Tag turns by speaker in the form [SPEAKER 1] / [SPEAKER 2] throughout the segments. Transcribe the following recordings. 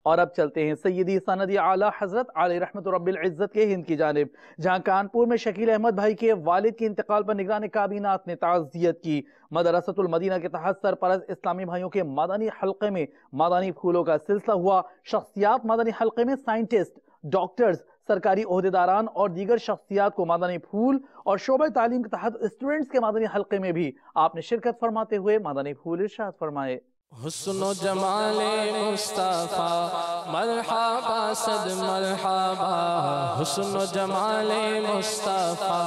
[SPEAKER 1] اور اب چلتے ہیں سیدی سندی اعلیٰ حضرت علیہ رحمت رب العزت کے ہند کی جانب، جہاں کانپور میں شکیل احمد بھائی کے والد کے انتقال پر نگران کابینہ نے تعزیت کی۔ مدرسۃ المدینہ کے تحت سرپرست اسلامی بھائیوں کے مدنی حلقے میں مدنی پھولوں کا سلسلہ ہوا۔ شخصیات مدنی حلقے میں سائنٹسٹ، ڈاکٹرز، سرکاری عہدیداران اور دیگر شخصیات کو مدنی پھول، اور شعبہ تعلیم کے تحت اسٹوڈنٹس کے مدنی حلقے میں بھی آپ نے شرکت فرماتے ہوئے مدنی پھول ارشاد فرمائے۔
[SPEAKER 2] حسن و جمال مصطفیٰ مرحبا صد مرحبا، حسن و جمال مصطفیٰ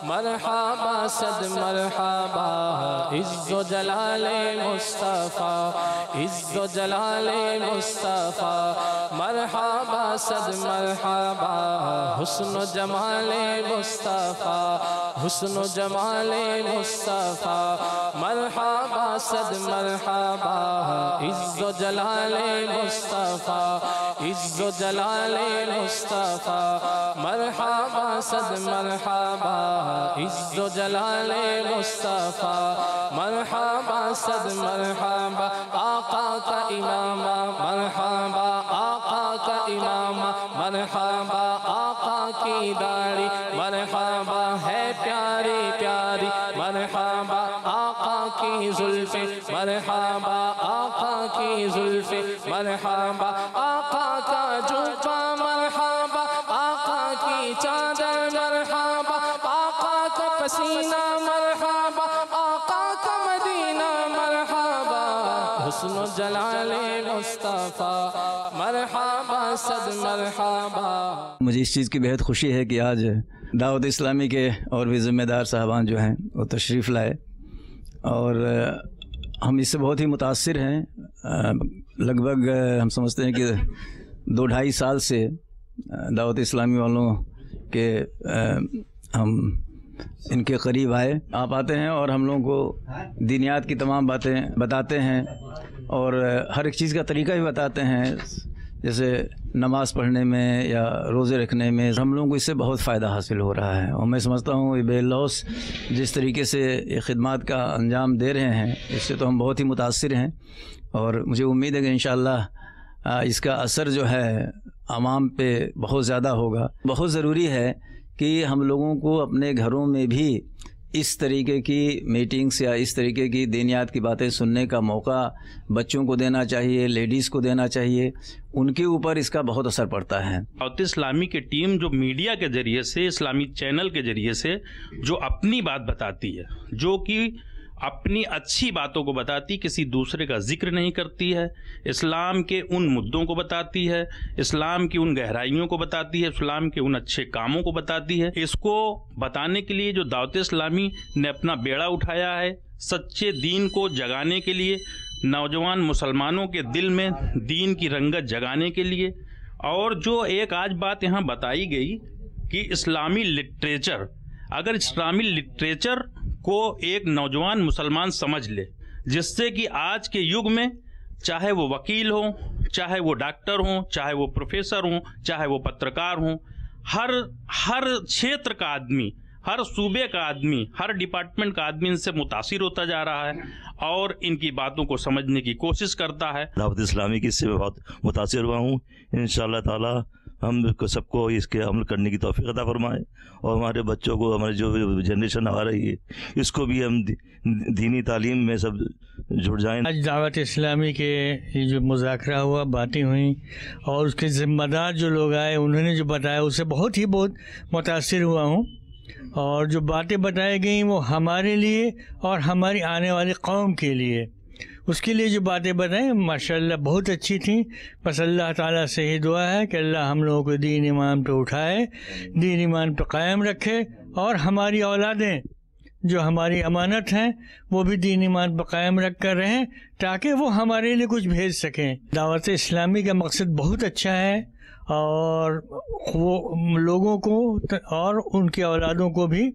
[SPEAKER 2] مرحبا صد مرحبا، عز و جلال مصطفیٰ عز و جلال مصطفیٰ مرحبا صد مرحبا، حسن و جمال مصطفیٰ حسن و جمال مصطفیٰ مرحبا صد مرحبا، عز و جلال مصطفیٰ عز و جلال مصطفیٰ مرحبا صد مرحبا، عز و جلال مصطفیٰ مرحبا صد مرحبا، آقا کا امامہ مرحبا آقا کا امامہ مرحبا، آقا کی داڑھی مرحبا ہے پیاری پیاری مرحبا، آقا کی زلفیں مرحبا آقا کی زلفیں مرحبا، آقا کا جوبہ مرحبا آقا کی چادر مرحبا، آقا کا پسینہ مرحبا آقا کا مدینہ مرحبا، حسن و جلال مصطفیٰ مرحبا صد مرحبا۔
[SPEAKER 3] مجھے اس چیز کی بہت خوشی ہے کہ آج دعوت اسلامی کے اور بھی ذمہ دار صاحبان جو ہیں وہ تشریف لائے، اور ہم اس سے بہت ہی متاثر ہیں۔ لگ بھگ ہم سمجھتے ہیں کہ 2-2.5 سال سے دعوت اسلامی والوں کے ہم ان کے قریب آئے۔ آپ آتے ہیں اور ہم لوگوں کو دینیات کی تمام باتیں بتاتے ہیں، اور ہر ایک چیز کا طریقہ بھی بتاتے ہیں، جیسے نماز پڑھنے میں یا روزے رکھنے میں ہم لوگوں کو اس سے بہت فائدہ حاصل ہو رہا ہے، اور میں سمجھتا ہوں یہ بے لوث جس طریقے سے یہ خدمات کا انجام دے رہے ہیں اس سے تو ہم بہت ہی متاثر ہیں، اور مجھے امید ہے کہ انشاءاللہ اس کا اثر جو ہے عوام پہ بہت زیادہ ہوگا۔ بہت ضروری ہے کہ ہم لوگوں کو اپنے گھروں میں بھی اس طریقے کی میٹنگز یا اس طریقے کی دینیات کی باتیں سننے کا موقع بچوں کو دینا چاہیے، لیڈیز کو دینا چاہیے، ان کے اوپر اس کا بہت اثر پڑتا ہے۔
[SPEAKER 4] دعوت اسلامی کی ٹیم جو میڈیا کے ذریعے سے، اسلامی چینل کے ذریعے سے جو اپنی بات بتاتی ہے، جو کہ اپنی اچھی باتوں کو بتاتی، کسی دوسرے کا ذکر نہیں کرتی ہے، اسلام کے ان مدوں کو بتاتی ہے، اسلام کی ان گہرائیوں کو بتاتی ہے، اسلام کے ان اچھے کاموں کو بتاتی ہے، اس کو بتانے کے لیے جو دعوت اسلامی نے اپنا بیڑا اٹھایا ہے، سچے دین کو جگانے کے لیے، نوجوان مسلمانوں کے دل میں دین کی رنگت جگانے کے لیے، اور جو ایک آج بات یہاں بتائی گئی کہ اسلامی لٹریچر، اگر اسلامی لٹریچر کو ایک نوجوان مسلمان سمجھ لے، جس سے کہ آج کے یگ میں چاہے وہ وکیل ہوں، چاہے وہ ڈاکٹر ہوں، چاہے وہ پروفیسر ہوں، چاہے وہ پترکار ہوں، ہر چھیتر کا آدمی، ہر صوبے کا آدمی، ہر ڈپارٹمنٹ کا آدمی ان سے متاثر ہوتا جا رہا ہے اور ان کی باتوں کو سمجھنے کی کوشش کرتا ہے۔
[SPEAKER 5] دعوت اسلامی کی اس سے بہت متاثر ہوا ہوں۔ انشاءاللہ تعالی ہم سب کو اس کے عمل کرنے کی توفیق عطا فرمائے، اور ہمارے بچوں کو، ہمارے جو جنریشن آ رہی ہے اس کو بھی ہم دینی تعلیم میں سب جڑ جائیں۔
[SPEAKER 6] آج دعوت اسلامی کے یہ جو مذاکرہ ہوا، باتیں ہوئیں، اور اس کے ذمہ دار جو لوگ آئے انہوں نے جو بتایا اس سے بہت متاثر ہوا ہوں، اور جو باتیں بتائی گئیں وہ ہمارے لیے اور ہماری آنے والی قوم کے لیے، اس کے لیے جو باتیں بتائیں ماشاءاللہ بہت اچھی تھیں۔ بس اللہ تعالیٰ سے یہ دعا ہے کہ اللہ ہم لوگوں کو دین ایمان پہ اٹھائے، دین ایمان پہ قائم رکھے، اور ہماری اولادیں جو ہماری امانت ہیں وہ بھی دین ایمان پہ قائم رکھ کر رہیں، تاکہ وہ ہمارے لیے کچھ بھیج سکیں۔ دعوت اسلامی کا مقصد بہت اچھا ہے، اور وہ لوگوں کو اور ان کی اولادوں کو بھی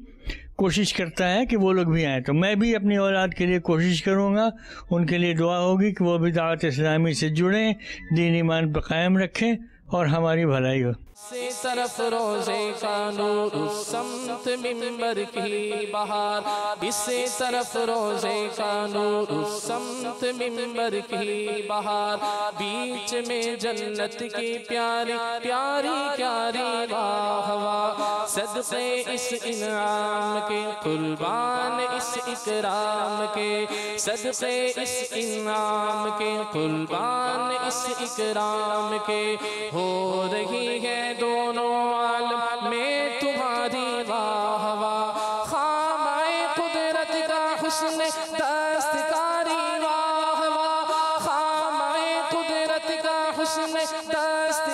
[SPEAKER 6] کوشش کرتا ہے کہ وہ لوگ بھی آئیں۔ تو میں بھی اپنی اولاد کے لیے کوشش کروں گا، ان کے لیے دعا ہوگی کہ وہ بھی دعوت اسلامی سے جڑیں، دین ایمان پہ قائم رکھیں، اور ہماری بھلائی ہو۔
[SPEAKER 2] سے طرف روزے کا نور اس سمت منبر کی بہار، اسی طرف روزے کا نور اس سمت منبر کی بہار، بیچ میں جنت کی پیاری پیاری پیاری واہ واہ، صدقے اس انعام کے قربان اس اکرام کے، صدقے اس انعام کے قربان اس اکرام کے، ہو رہی ہے دونوں عالم میں تمہاری واہ واہ، خامائے قدرت کا حسن دستکاری واہ واہ، خامائے قدرت کا حسن دستکاری